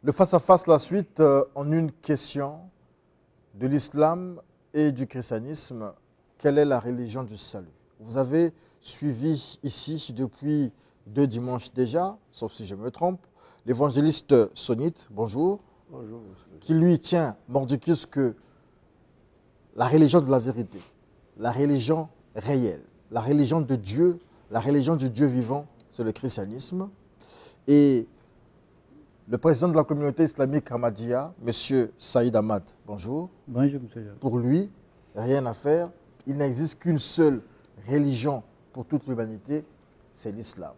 Le face-à-face, la suite en une question de l'islam et du christianisme. Quelle est la religion du salut? Vous avez suivi ici depuis 2 dimanches déjà, sauf si je me trompe, l'évangéliste Sonite, bonjour. Bonjour. Qui lui tient mordicus que la religion de la vérité, la religion réelle, la religion de Dieu, la religion du Dieu vivant, c'est le christianisme. Et le président de la communauté islamique Ahmadiyya, M. Saïd Ahmad, bonjour. Bonjour, monsieur. Pour lui, rien à faire. Il n'existe qu'une seule religion pour toute l'humanité, c'est l'islam.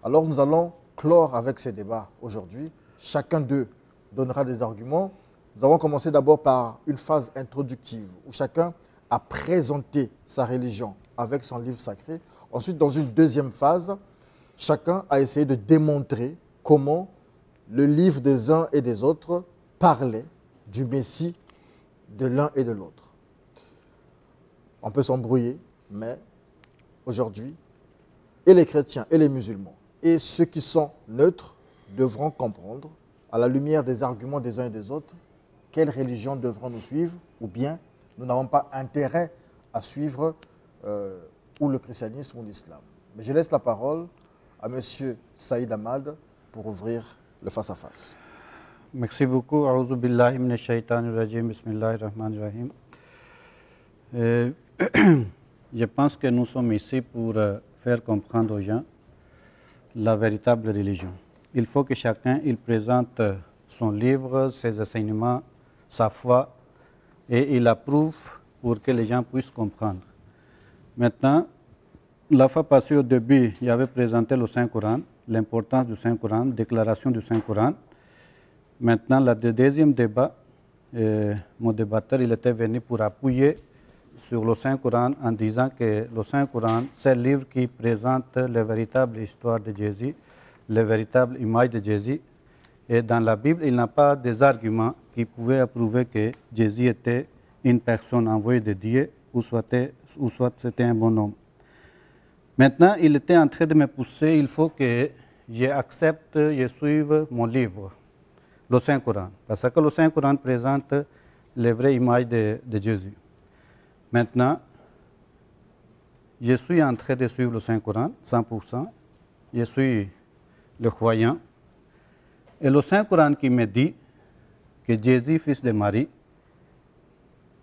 Alors nous allons clore avec ces débats aujourd'hui. Chacun d'eux donnera des arguments. Nous avons commencé d'abord par une phase introductive où chacun a présenté sa religion avec son livre sacré. Ensuite, dans une deuxième phase, chacun a essayé de démontrer comment le livre des uns et des autres parlait du Messie de l'un et de l'autre. On peut s'embrouiller, mais aujourd'hui, et les chrétiens et les musulmans, et ceux qui sont neutres, devront comprendre, à la lumière des arguments des uns et des autres, quelle religion devront-nous suivre, ou bien nous n'avons pas intérêt à suivre ou le christianisme ou l'islam. Mais je laisse la parole à M. Saïd Ahmad pour ouvrir le face-à-face. Merci beaucoup. A'udhu billahi minash shaitanir rajim. Bismillahirrahmanirrahim. Je pense que nous sommes ici pour faire comprendre aux gens la véritable religion. Il faut que chacun il présente son livre, ses enseignements, sa foi, et il approuve pour que les gens puissent comprendre. Maintenant, la fois passée au début, il avait présenté le Saint-Coran, l'importance du Saint-Coran, déclaration du Saint-Coran. Maintenant, le deuxième débat, mon débatteur il était venu pour appuyer sur le Saint-Coran en disant que le Saint-Coran, c'est le livre qui présente la véritable histoire de Jésus, la véritable image de Jésus. Et dans la Bible, il n'y a pas des arguments qui pouvaient prouver que Jésus était une personne envoyée de Dieu ou soit c'était un bon homme. Maintenant, il était en train de me pousser, il faut que j'accepte, je suive mon livre, le Saint-Coran. Parce que le Saint-Coran présente les vraies images de Jésus. Maintenant, je suis en train de suivre le Saint-Coran, 100%. Je suis le croyant. Et le Saint-Coran qui me dit que Jésus, fils de Marie,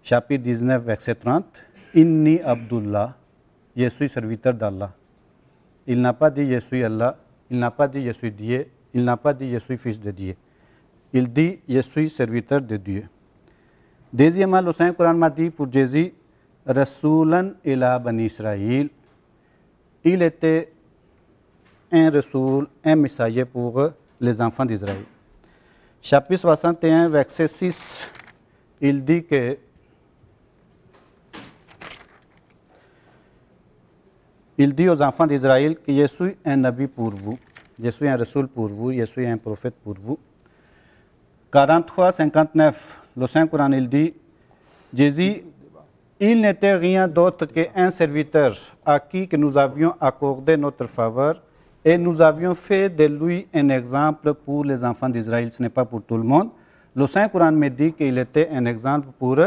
chapitre 19, verset 30, « Inni Abdullah » je suis serviteur d'Allah. Il n'a pas dit je suis Allah, il n'a pas dit je suis Dieu, il n'a pas dit je suis fils de Dieu. Il dit je suis serviteur de Dieu. Deuxièmement, le Saint-Coran m'a dit pour Jésus, Rasulan ila Bani Israël. Il était un Rasoul, un messager pour les enfants d'Israël. Chapitre 61, verset 6, il dit que il dit aux enfants d'Israël que je suis un nabi pour vous, je suis un Rasoul pour vous, je suis un prophète pour vous. 43, 59, le Saint-Coran, il dit, Jésus, il n'était rien d'autre qu'un serviteur à qui que nous avions accordé notre faveur et nous avions fait de lui un exemple pour les enfants d'Israël, ce n'est pas pour tout le monde. Le Saint-Coran me dit qu'il était un exemple pour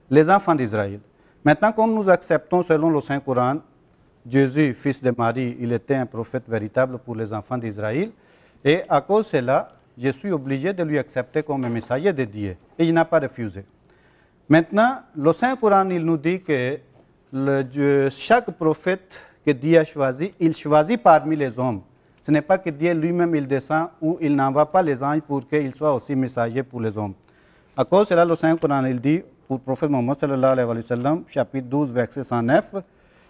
les enfants d'Israël. Maintenant, comme nous acceptons selon le Saint-Coran, Jésus, fils de Marie, il était un prophète véritable pour les enfants d'Israël. Et à cause de cela, je suis obligé de lui accepter comme un messager de Dieu. Et il n'a pas refusé. Maintenant, le Saint-Coran, il nous dit que chaque prophète que Dieu a choisi, il choisit parmi les hommes. Ce n'est pas que Dieu lui-même, il descend ou il n'envoie pas les anges pour qu'ils soient aussi messagers pour les hommes. À cause de cela, le Saint-Coran, il dit, pour le prophète Mohammed, sallallahu alayhi wa sallam, chapitre 12, verset 109,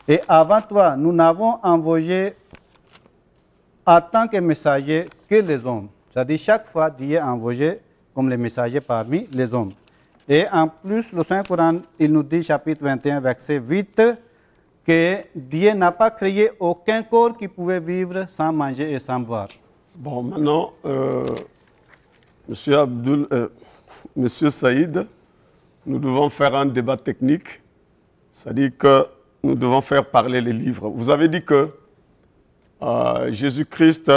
et avant toi, nous n'avons envoyé en tant que messagers que les hommes. C'est-à-dire chaque fois Dieu est envoyé comme les messagers parmi les hommes. Et en plus, le Saint-Coran, il nous dit, chapitre 21, verset 8, que Dieu n'a pas créé aucun corps qui pouvait vivre sans manger et sans boire. Bon, maintenant, Monsieur Saïd, nous devons faire un débat technique, c'est-à-dire que nous devons faire parler les livres. Vous avez dit que Jésus-Christ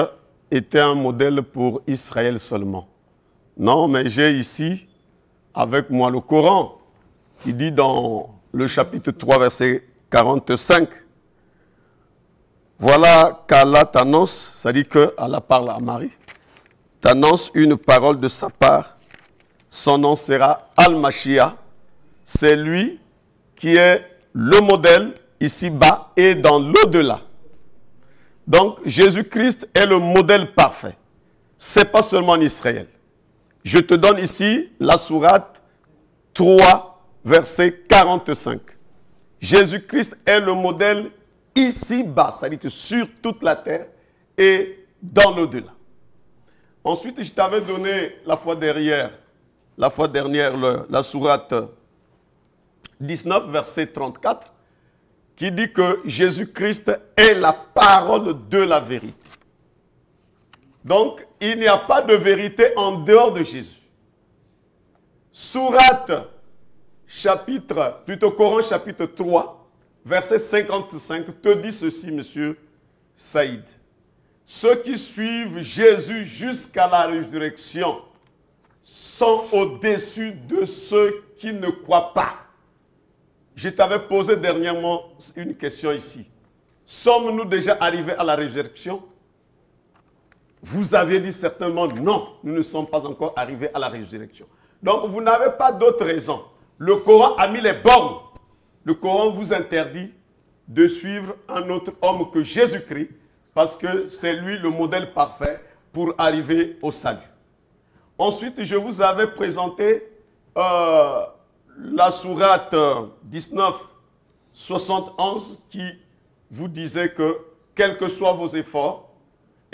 était un modèle pour Israël seulement. Non, mais j'ai ici avec moi le Coran qui dit dans le chapitre 3, verset 45, voilà qu'Allah t'annonce, c'est-à-dire qu'Allah parle à Marie, t'annonce une parole de sa part, son nom sera Al-Mashiach, c'est lui qui est le modèle ici-bas et dans l'au-delà. Donc Jésus-Christ est le modèle parfait. Ce n'est pas seulement en Israël. Je te donne ici la sourate 3, verset 45. Jésus-Christ est le modèle ici-bas, c'est-à-dire que sur toute la terre et dans l'au-delà. Ensuite, je t'avais donné la fois dernière, la sourate 19, verset 34, qui dit que Jésus-Christ est la parole de la vérité. Donc, il n'y a pas de vérité en dehors de Jésus. Sourate, Coran chapitre 3, verset 55, te dit ceci, monsieur Saïd. Ceux qui suivent Jésus jusqu'à la résurrection sont au-dessus de ceux qui ne croient pas. Je t'avais posé dernièrement une question ici. Sommes-nous déjà arrivés à la résurrection? Vous aviez dit certainement non, nous ne sommes pas encore arrivés à la résurrection. Donc vous n'avez pas d'autre raison. Le Coran a mis les bornes. Le Coran vous interdit de suivre un autre homme que Jésus-Christ parce que c'est lui le modèle parfait pour arriver au salut. Ensuite, je vous avais présenté la sourate 19, 71 qui vous disait que quels que soient vos efforts,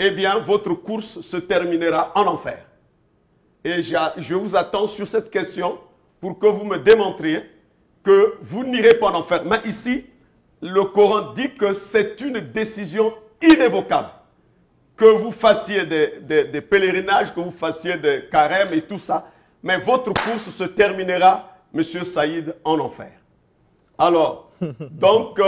eh bien, votre course se terminera en enfer. Et je vous attends sur cette question pour que vous me démontriez que vous n'irez pas en enfer. Mais ici, le Coran dit que c'est une décision irrévocable. Que vous fassiez des pèlerinages, que vous fassiez des carêmes et tout ça, mais votre course se terminera, monsieur Saïd, en enfer. Alors, donc,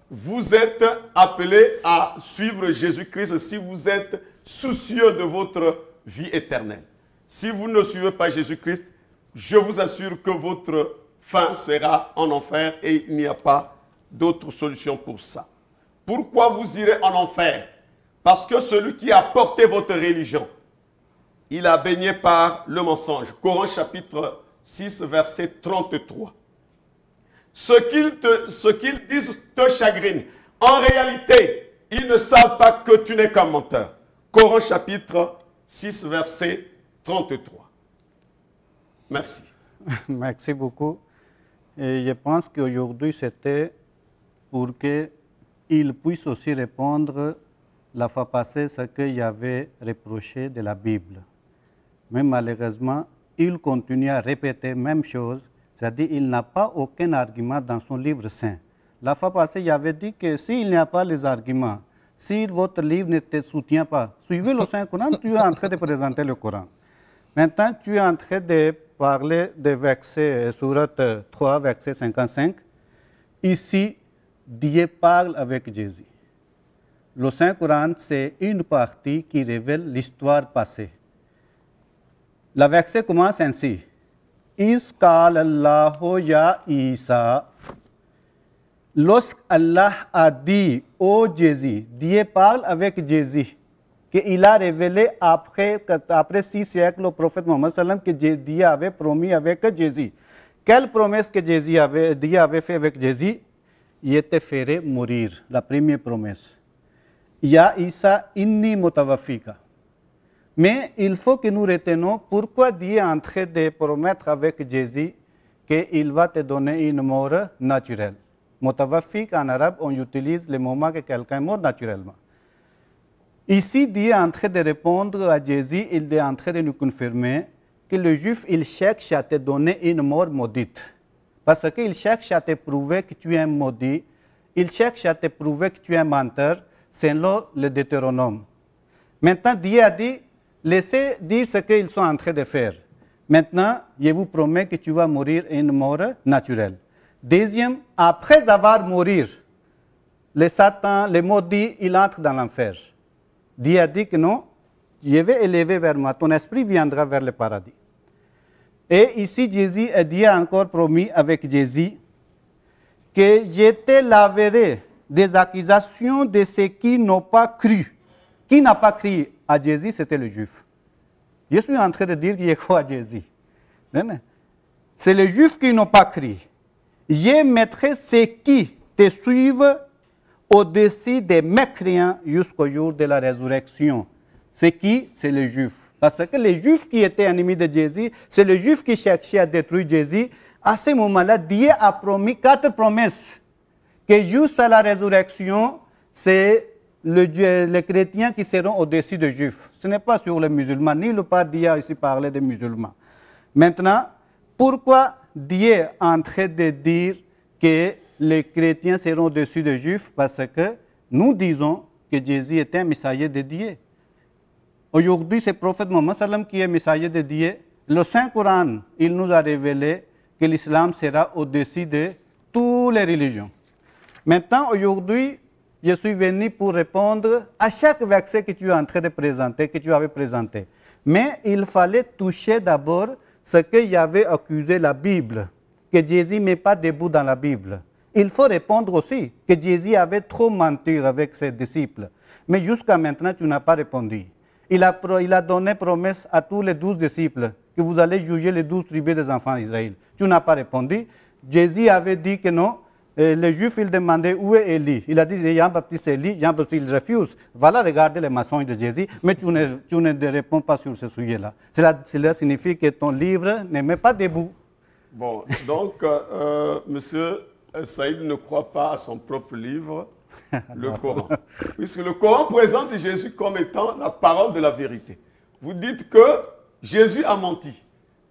vous êtes appelé à suivre Jésus-Christ si vous êtes soucieux de votre vie éternelle. Si vous ne suivez pas Jésus-Christ, je vous assure que votre fin sera en enfer et il n'y a pas d'autre solution pour ça. Pourquoi vous irez en enfer? Parce que celui qui a porté votre religion, il a baigné par le mensonge. Coran chapitre 6, verset 33. Ce qu'ils disent te chagrine. En réalité, ils ne savent pas que tu n'es qu'un menteur. Coran chapitre 6, verset 33. Merci. Merci beaucoup. Et je pense qu'aujourd'hui, c'était pour qu'ils puissent aussi répondre la fois passée ce qu'il avait reproché de la Bible. Mais malheureusement, il continue à répéter la même chose, c'est-à-dire qu'il n'a pas aucun argument dans son livre saint. La fois passée, il avait dit que s'il n'y a pas les arguments, si votre livre ne te soutient pas, suivez le Saint-Coran, tu es en train de présenter le Coran. Maintenant, tu es en train de parler des versets, sourate 3, verset 55. Ici, Dieu parle avec Jésus. Le Saint-Coran, c'est une partie qui révèle l'histoire passée. Le verset commence ainsi. Isqal Allahu ya Isa. Lorsqu'Allah a dit au Jésus, Dieu parle avec Jésus, qu'il a révélé après 6 siècles au prophète Mohammed sallam que Dieu avait promis avec Jésus. Quelle promesse que Dieu avait fait avec Jésus? Il était fait mourir, la première promesse. Ya Isa inni mutawafika. Mais il faut que nous retenions pourquoi Dieu est en train de promettre avec Jésus qu'il va te donner une mort naturelle. Mutawafik en arabe, on utilise le moment que quelqu'un est mort naturellement. Ici, Dieu est en train de répondre à Jésus, il est en train de nous confirmer que le juif, il cherche à te donner une mort maudite. Parce qu'il cherche à te prouver que tu es un maudit, il cherche à te prouver que tu es un menteur, selon le Deutéronome. Maintenant, Dieu a dit, laissez dire ce qu'ils sont en train de faire. Maintenant, je vous promets que tu vas mourir une mort naturelle. Deuxième, après avoir mouru, le Satan, le maudit, il entre dans l'enfer. Dieu a dit que non, je vais élever vers moi, ton esprit viendra vers le paradis. Et ici, Dieu a encore promis avec Jésus que je te laverai des accusations de ceux qui n'ont pas cru. Qui n'a pas cru à Jésus, c'était le juif. Je suis en train de dire que je crois à Jésus. C'est les juifs qui n'ont pas cru. Je mettrai ceux qui te suivent au-dessus des mécréants jusqu'au jour de la résurrection. C'est qui? C'est les Juifs. Parce que les Juifs qui étaient ennemis de Jésus, c'est les Juifs qui cherchaient à détruire Jésus. À ce moment-là, Dieu a promis 4 promesses. Que jusqu'à la résurrection, c'est les chrétiens qui seront au-dessus des Juifs. Ce n'est pas sur les musulmans, ni le pas Dieu a ici parlé des musulmans. Maintenant, pourquoi Dieu est en train de dire que les chrétiens seront au-dessus des Juifs? Parce que nous disons que Jésus est un messager de Dieu. Aujourd'hui, c'est le prophète Mohammed qui est messager de Dieu. Le Saint-Coran, il nous a révélé que l'islam sera au-dessus de toutes les religions. Maintenant, aujourd'hui, je suis venu pour répondre à chaque verset que tu es en train de présenter, que tu avais présenté. Mais il fallait toucher d'abord ce qu'il y avait accusé la Bible, que Jésus ne met pas debout dans la Bible. Il faut répondre aussi que Jésus avait trop menti avec ses disciples. Mais jusqu'à maintenant, tu n'as pas répondu. Il a donné promesse à tous les 12 disciples que vous allez juger les 12 tribus des enfants d'Israël. Tu n'as pas répondu. Jésus avait dit que non. Les Juifs, ils demandaient où est Élie. Il a dit, Jean-Baptiste Élie. Jean-Baptiste, il refuse. Voilà, regardez les mensonges de Jésus. Mais tu ne réponds pas sur ce sujet-là. Cela signifie que ton livre ne met pas debout. Bon, donc, monsieur Saïd ne croit pas à son propre livre, le Coran. Puisque le Coran présente Jésus comme étant la parole de la vérité. Vous dites que Jésus a menti.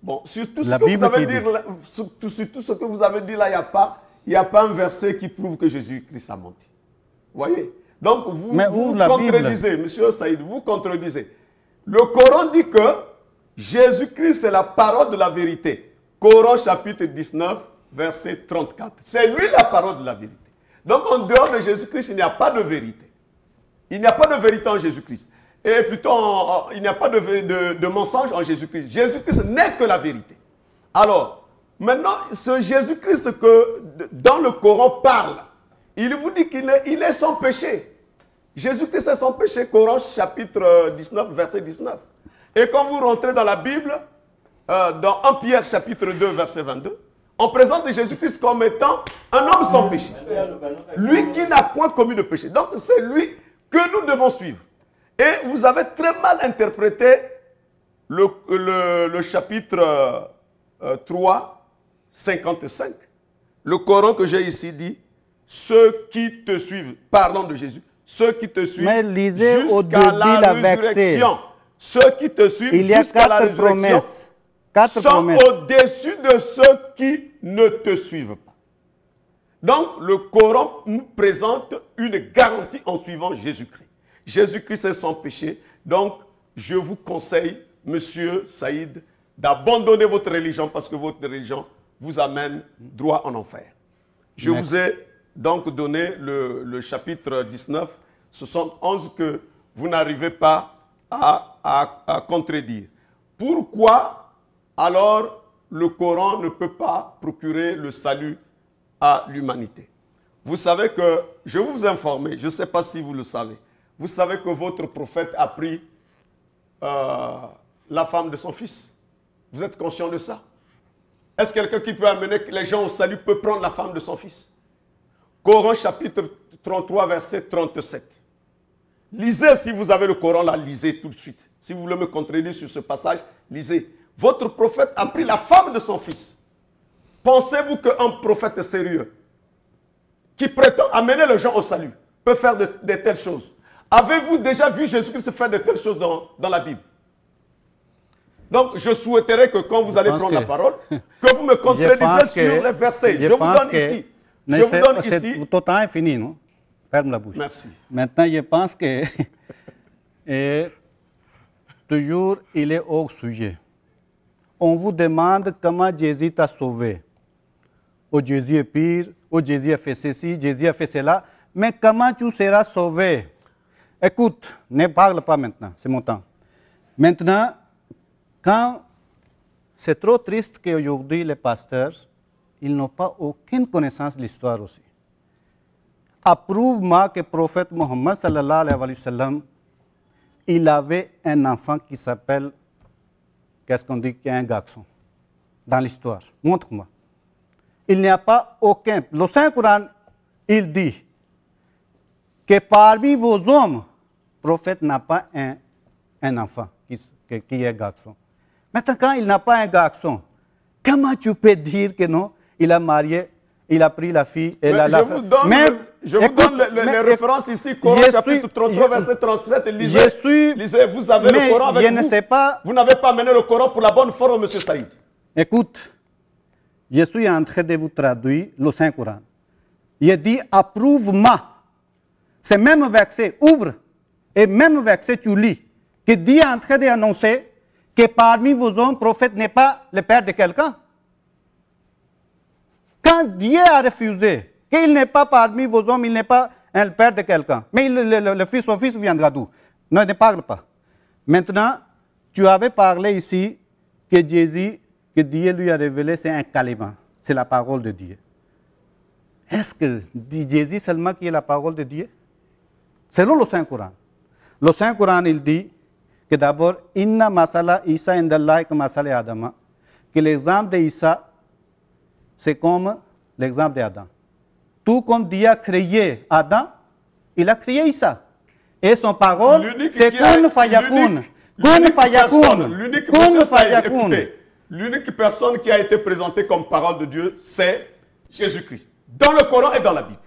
Bon, sur tout ce que vous avez dit, sur tout ce que vous avez dit là, il n'y a pas un verset qui prouve que Jésus-Christ a menti. Vous voyez? Donc, vous contredisez, monsieur Saïd, vous contredisez. Le Coran dit que Jésus-Christ, c'est la parole de la vérité. Coran chapitre 19, verset 34. C'est lui la parole de la vérité. Donc, en dehors de Jésus-Christ, il n'y a pas de vérité. Il n'y a pas de vérité en Jésus-Christ. Et plutôt, il n'y a pas de mensonge en Jésus-Christ. Jésus-Christ n'est que la vérité. Alors, maintenant, ce Jésus-Christ que dans le Coran parle, il vous dit qu'il est sans péché. Jésus-Christ est sans péché. Coran chapitre 19, verset 19. Et quand vous rentrez dans la Bible, dans 1 Pierre chapitre 2, verset 22, on présente Jésus-Christ comme étant un homme sans péché. Lui qui n'a point commis de péché. Donc c'est lui que nous devons suivre. Et vous avez très mal interprété le chapitre 3, 55. Le Coran que j'ai ici dit, ceux qui te suivent, parlant de Jésus, ceux qui te suivent jusqu'à la résurrection. Ceux qui te suivent jusqu'à la résurrection sont au-dessus de ceux qui ne te suivent pas. Donc, le Coran nous présente une garantie en suivant Jésus-Christ. Jésus-Christ est sans péché. Donc, je vous conseille, monsieur Saïd, d'abandonner votre religion parce que votre religion vous amène droit en enfer. Je vous ai donc donné le chapitre 19, 71 que vous n'arrivez pas à contredire. Pourquoi alors le Coran ne peut pas procurer le salut à l'humanité? Vous savez que, je vais vous informer, je ne sais pas si vous le savez, vous savez que votre prophète a pris la femme de son fils. Vous êtes conscient de ça? Est-ce que quelqu'un qui peut amener les gens au salut peut prendre la femme de son fils? Coran chapitre 33, verset 37. Lisez, si vous avez le Coran là, lisez tout de suite. Si vous voulez me contredire sur ce passage, lisez. Votre prophète a pris la femme de son fils. Pensez-vous qu'un prophète sérieux, qui prétend amener les gens au salut, peut faire de telles choses? Avez-vous déjà vu Jésus-Christ faire de telles choses dans la Bible? Donc, je souhaiterais que quand vous allez prendre la parole, que vous me contredisez sur les versets. Je vous donne ici. Je vous donne ici. Ton temps est fini, non? Ferme la bouche. Merci. Maintenant, je pense que toujours il est au sujet. On vous demande comment Jésus t'a sauvé. Oh, Jésus est pire, oh, Jésus a fait ceci, Jésus a fait cela. Mais comment tu seras sauvé? Écoute, ne parle pas maintenant, c'est mon temps. Maintenant, quand c'est trop triste qu'aujourd'hui les pasteurs, ils n'ont pas aucune connaissance de l'histoire aussi. Approuve-moi que le prophète Mohammed sallallahu alayhi wa sallam, il avait un enfant qui s'appelle, qu'est-ce qu'on dit, qui est un garçon, dans l'histoire. Montre-moi. Il n'y a pas aucun. Le Saint-Coran, il dit que parmi vos hommes, le prophète n'a pas un enfant qui est garçon. Maintenant, quand il n'a pas un garçon, comment tu peux dire que non, il a marié, il a pris la fille et je vous donne, les références ici, Coran chapitre 33, verset 37. Lisez, vous avez le Coran avec vous. Vous n'avez pas amené le Coran pour la bonne forme, M. Saïd. Écoute, je suis en train de vous traduire le Saint-Coran. Il dit approuve-moi. C'est même verset, ouvre, et même verset tu lis, que Dieu est en train d'annoncer que parmi vos hommes, le prophète n'est pas le père de quelqu'un. Quand Dieu a refusé qu'il n'est pas parmi vos hommes, il n'est pas le père de quelqu'un, mais son fils viendra d'où? Non, ne parle pas. Maintenant, tu avais parlé ici que Jésus, que Dieu lui a révélé, c'est un calima, c'est la parole de Dieu. Est-ce que Jésus seulement qui est la parole de Dieu? Selon le Saint-Coran. Le Saint-Coran, il dit que d'abord, Inna masala Isa indallah ka masala Adama, que l'exemple d'Isa, c'est comme l'exemple d'Adam. Tout comme Dieu a créé Adam, il a créé Isa. Et son parole, c'est Kun Fayakun. Kun Fayakun. L'unique personne qui a été présentée comme parole de Dieu, c'est Jésus-Christ. Dans le Coran et dans la Bible.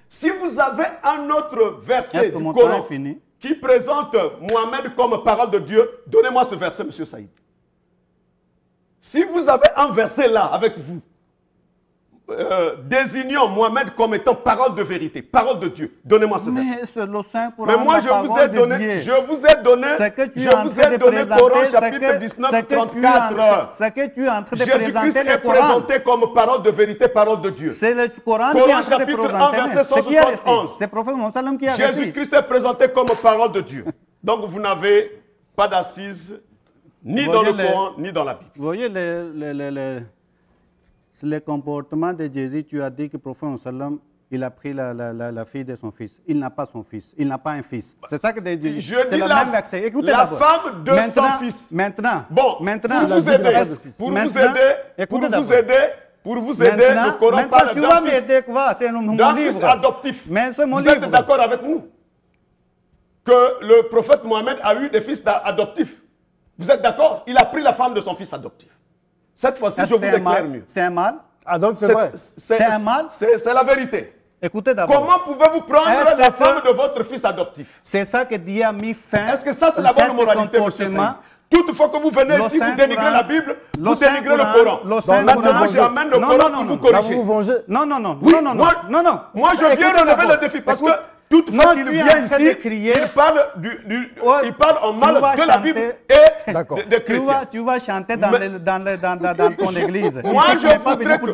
Si vous avez un autre verset du Coran qui présente Mohamed comme parole de Dieu, donnez-moi ce verset, M. Saïd. Si vous avez un verset là avec vous, désignant Mohamed comme étant parole de vérité, parole de Dieu, donnez-moi ce verset. Mais moi, je vous ai donné Coran chapitre 19, 34. Jésus-Christ est présenté comme parole de vérité, parole de Dieu. C'est le Coran chapitre 1, verset 171. Jésus-Christ est présenté comme parole de Dieu. Donc, vous n'avez pas d'assise ni dans le Coran, ni dans la Bible. Vous voyez le comportement de Jésus, tu as dit que le prophète sallam, il a pris la fille de son fils. Il n'a pas son fils. Il n'a pas un fils. C'est ça que tu dis. Je dis la femme de son fils. Maintenant. Bon, pour vous aider, le Coran parle d'un fils adoptif. Vous êtes d'accord avec nous que le prophète Mohammed a eu des fils adoptifs? Vous êtes d'accord? Il a pris la femme de son fils adoptif. Cette fois-ci, je vous éclaire mieux. C'est un mal? Ah, donc c'est vrai. C'est un mal? C'est la vérité. Écoutez d'abord. Comment pouvez-vous prendre la femme de votre fils adoptif? C'est ça que Dieu a mis fin. Est-ce que ça, c'est la bonne moralité, M. Saïd? Toutefois que vous venez ici, vous dénigrez la Bible, vous dénigrez le Coran. Donc maintenant, j'amène le Coran pour vous corriger. Non. Moi, je viens relever le défi parce que toutefois qu'il vient ici, il parle en mal de la Bible et des chrétiens. Tu vas chanter dans ton église. Moi, je voudrais que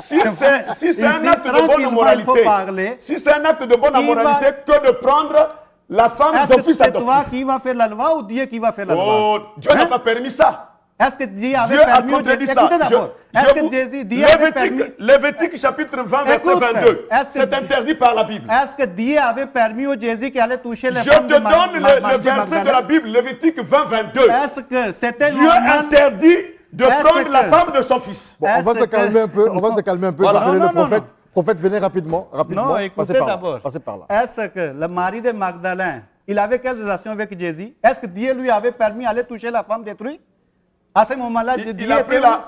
si c'est un acte de bonne moralité, si c'est un acte de bonne moralité que de prendre la femme de fils adoptif. C'est toi qui va faire la loi ou Dieu qui va faire la loi? Oh, Dieu n'a pas permis ça. Est-ce que Dieu avait permis? Écoutez d'abord. Est-ce que Jésus avait permis? Lévitique chapitre 20, verset 22. C'est interdit par la Bible. Est-ce que Dieu avait permis au Jésus qui allait toucher les femmes? Je te donne le verset de la Bible, Lévitique 20, 22. Est-ce que c'était Dieu interdit de prendre la femme de son fils. Bon, on va se calmer un peu. On va se calmer un peu. Voilà. Le prophète. Prophète, venez rapidement. Non, écoutez d'abord. Passez par là. Est-ce que le mari de Magdalène, il avait quelle relation avec Jésus? Est-ce que Dieu lui avait permis d'aller toucher la femme détruite? À ce moment-là,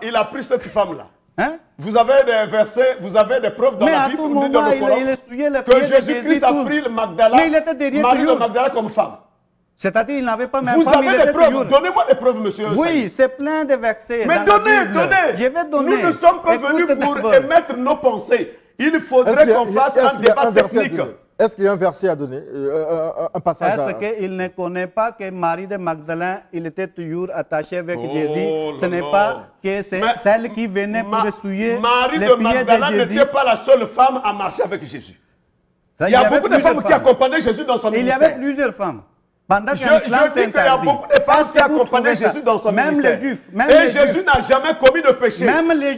il a pris cette femme-là. Hein? Vous avez des versets, vous avez des preuves dans Mais la à Bible, tout ou dans moment, le Coran, il essuyait le que pied de Jésus-Christ a Jésus, pris le Mais Magdala, il était derrière Marie de toujours. Magdala comme femme. C'est-à-dire qu'il n'avait pas même Vous femme, il avez était des preuves. toujours. Donnez-moi des preuves, monsieur. Oui, Saïd. c'est plein de versets. Mais dans la donnez, Bible. donnez. Je vais donner. Nous ne sommes pas Écoute venus pour d'abord. émettre nos pensées. Il faudrait qu'on fasse un débat technique. Est-ce qu'il y a un verset à donner, un passage à... Est-ce qu'il ne connaît pas que Marie de Magdalene, il était toujours attaché avec Oh Jésus? Ce là n'est là. pas que c'est Mais celle qui venait pour essuyer Marie les de pieds Magdala de Jésus. n'était pas la seule femme à marcher avec Jésus. Ça, Il y a avait beaucoup de plusieurs femmes qui accompagnaient Jésus dans son Il y ministère. avait plusieurs femmes. Pendant que Je l'islam dis qu'il y a s'interdit. beaucoup de femmes Est-ce qui que vous accompagnaient trouvez ça? Jésus dans son Même ministère. les Juifs. Même Et les Jésus Juifs. n'a jamais commis de péché. Même les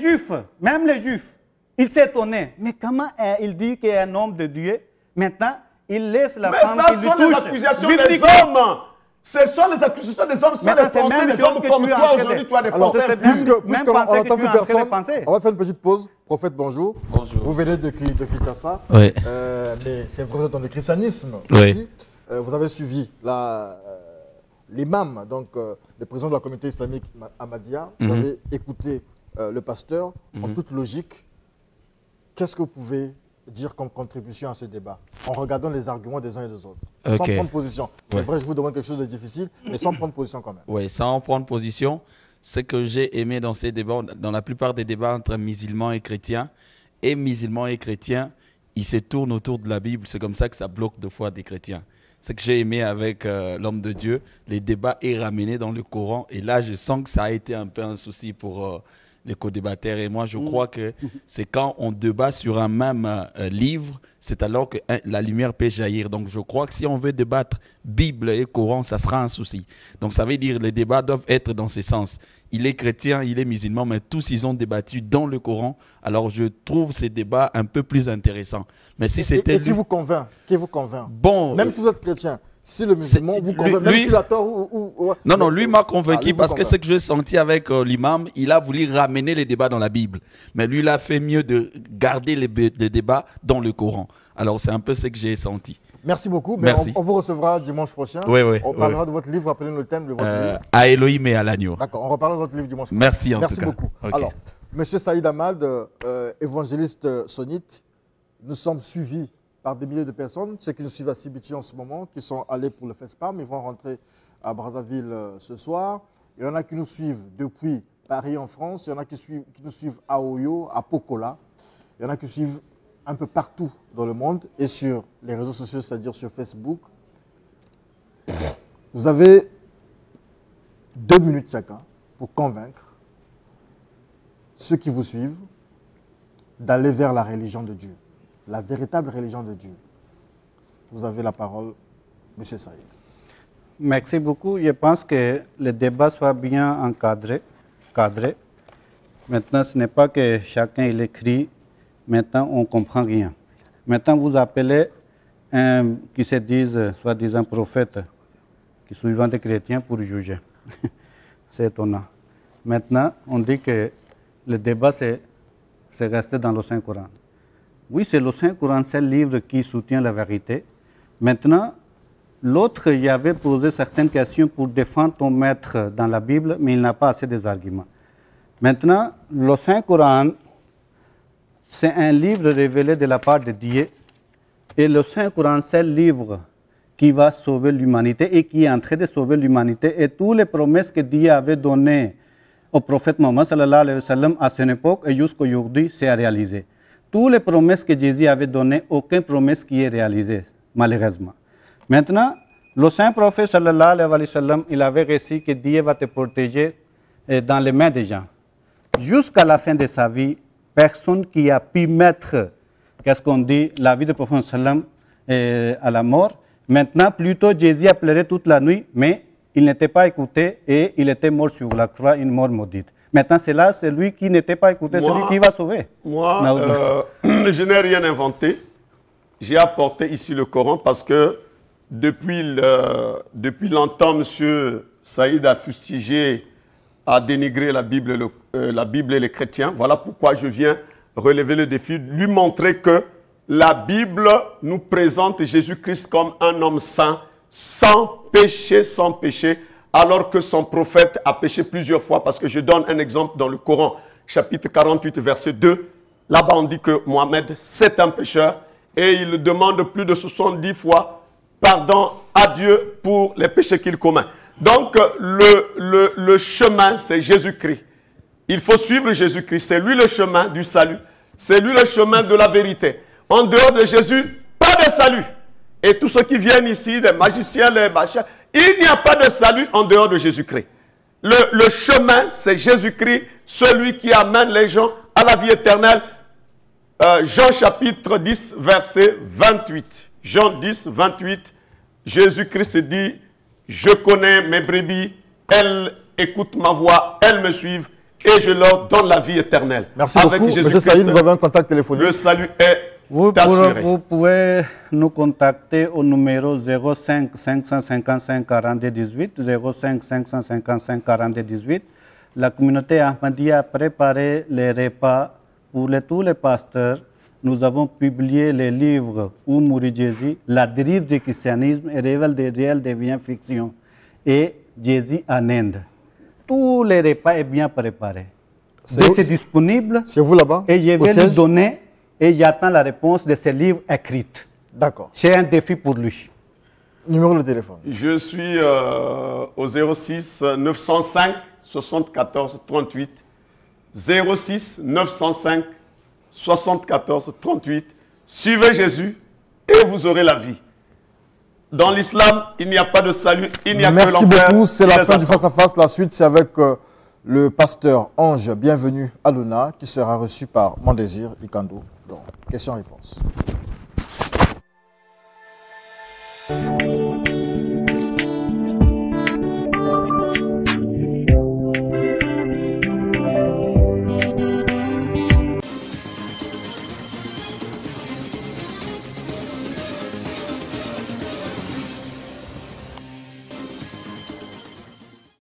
Juifs, ils s'étonnaient. Mais comment il dit qu'il est un homme de Dieu? Maintenant, il laisse la Mais femme ça qui lui sont les touche. accusations des Bibliquement. hommes. Ce sont les accusations des hommes, ce sont Maintenant, les c'est pensées même des chose hommes que comme tu es en toi train de- aujourd'hui, tu as des Alors, pensées. c'est puisque même on pensée n'entend que plus tu es en train de personne, penser. on va faire une petite pause. Prophète, bonjour. Bonjour. Vous venez de Kinshasa. Oui. Mais c'est vrai, vous êtes dans le christianisme Oui. aussi. Vous avez suivi l'imam, donc le président de la communauté islamique Ahmadiyya. Vous avez écouté le pasteur. En toute logique, qu'est-ce que vous pouvez dire comme contribution à ce débat en regardant les arguments des uns et des autres, sans Ok. prendre position? C'est Ouais. vrai, je vous demande quelque chose de difficile, mais sans prendre position quand même. Oui, sans prendre position, ce que j'ai aimé dans ces débats, dans la plupart des débats entre musulmans et chrétiens, ils se tournent autour de la Bible. C'est comme ça que ça bloque deux fois des chrétiens. Ce que j'ai aimé avec l'homme de Dieu, les débats est ramené dans le Coran. Et là, je sens que ça a été un peu un souci pour les co-débatteurs. Et moi, je crois que c'est quand on débat sur un même livre, c'est alors que la lumière peut jaillir. Donc, je crois que si on veut débattre Bible et Coran, ça sera un souci. Donc, ça veut dire que les débats doivent être dans ce sens. Il est chrétien, il est musulman, mais tous ils ont débattu dans le Coran. Alors, je trouve ces débats un peu plus intéressants. Mais si c'était Et qui vous convainc? Qui vous convainc? bon, Même si vous êtes chrétien, si le musulman vous convainc, même s'il a tort ou... Non, lui m'a convaincu lui vous parce que convainc. ce que j'ai senti avec l'imam, il a voulu ramener les débats dans la Bible. Mais lui, il a fait mieux de garder les débats dans le Coran. Alors, c'est un peu ce que j'ai senti. Merci beaucoup. Mais Merci. on vous recevra dimanche prochain. Oui, oui, On parlera oui. de votre livre. Rappelez-nous le thème de votre livre. À Elohim et à l'agneau. D'accord, on reparlera de votre livre dimanche prochain. Merci en Merci tout cas. beaucoup. Ok. Alors, Monsieur Saïd Ahmad, évangéliste sunnite, nous sommes suivis par des milliers de personnes. Ceux qui nous suivent à Sibiti en ce moment, qui sont allés pour le FESPAM, ils vont rentrer à Brazzaville ce soir. Il y en a qui nous suivent depuis Paris en France. Il y en a qui nous suivent à Oyo, à Pokola. Il y en a qui suivent un peu partout dans le monde et sur les réseaux sociaux, c'est-à-dire sur Facebook. Vous avez 2 minutes chacun pour convaincre ceux qui vous suivent d'aller vers la religion de Dieu, la véritable religion de Dieu. Vous avez la parole, M. Saïd. Merci beaucoup. Je pense que le débat soit bien cadré. Maintenant, ce n'est pas que chacun il écrit, maintenant on ne comprend rien. Maintenant, vous appelez un qui se disent soi-disant prophète, qui suivant des chrétiens pour juger. C'est étonnant. Maintenant, on dit que le débat, c'est resté dans le Saint-Coran. Oui, c'est le Saint-Coran, c'est le livre qui soutient la vérité. Maintenant, l'autre, il avait posé certaines questions pour défendre ton maître dans la Bible, mais il n'a pas assez des arguments. Maintenant, le Saint-Coran, c'est un livre révélé de la part de Dieu. Et le Saint-Coran, c'est le livre qui va sauver l'humanité et qui est en train de sauver l'humanité. Et toutes les promesses que Dieu avait données au prophète Mohammed sallallahu alayhi wa sallam à son époque et jusqu'à aujourd'hui, c'est réalisé. Toutes les promesses que Jésus avait données, aucune promesse qui est réalisée, malheureusement. Maintenant, le saint prophète sallallahu alayhi wa sallam, il avait réussi que Dieu va te protéger dans les mains des gens. Jusqu'à la fin de sa vie, personne qui a pu mettre, qu'est-ce qu'on dit, la vie du prophète sallam à la mort. Maintenant, plutôt, Jésus a pleuré toute la nuit, mais il n'était pas écouté et il était mort sur la croix, une mort maudite. Maintenant, c'est là, c'est lui qui n'était pas écouté, celui qui va sauver. Moi, je n'ai rien inventé. J'ai apporté ici le Coran parce que depuis longtemps, M. Saïd a fustigé, a dénigré la Bible et les chrétiens. Voilà pourquoi je viens relever le défi, lui montrer que la Bible nous présente Jésus-Christ comme un homme saint, sans péché, alors que son prophète a péché plusieurs fois, parce que je donne un exemple dans le Coran. chapitre 48, verset 2. Là-bas, on dit que Mohamed, c'est un pécheur et il demande plus de 70 fois pardon à Dieu pour les péchés qu'il commet. Donc, le chemin, c'est Jésus-Christ. Il faut suivre Jésus-Christ. C'est lui le chemin du salut. C'est lui le chemin de la vérité. En dehors de Jésus, pas de salut. Et tous ceux qui viennent ici, les magiciens, les machins, il n'y a pas de salut en dehors de Jésus-Christ. Le chemin, c'est Jésus-Christ, celui qui amène les gens à la vie éternelle. Jean chapitre 10, verset 28. Jean 10, 28. Jésus-Christ dit, je connais mes brebis, elles écoutent ma voix, elles me suivent et je leur donne la vie éternelle. Merci beaucoup. Monsieur Saïd, vous avez un contact téléphonique. Le salut est Vous pouvez nous contacter au numéro 05 555 42 18, 05 555 42 18. La communauté Ahmadiyya a préparé les repas pour tous les pasteurs. Nous avons publié les livres Où mourit Jésus, La dérive du christianisme et Révèle des réels devient fiction et Jésus en Inde. Tous les repas sont bien préparés. C'est disponible. C'est vous là-bas? Et je viens lui donner et j'attends la réponse de ces livres écrits. D'accord. C'est un défi pour lui. Numéro de téléphone. Je suis au 06 905 74 38. 06 905 74 38. Suivez Jésus et vous aurez la vie. Dans l'islam, il n'y a pas de salut, il n'y a que l'enfer. Merci beaucoup, c'est la fin du face-à-face. La suite, c'est avec le pasteur Ange Bienvenu Aluna qui sera reçu par Mon Désir Ikando. Donc, question-réponse.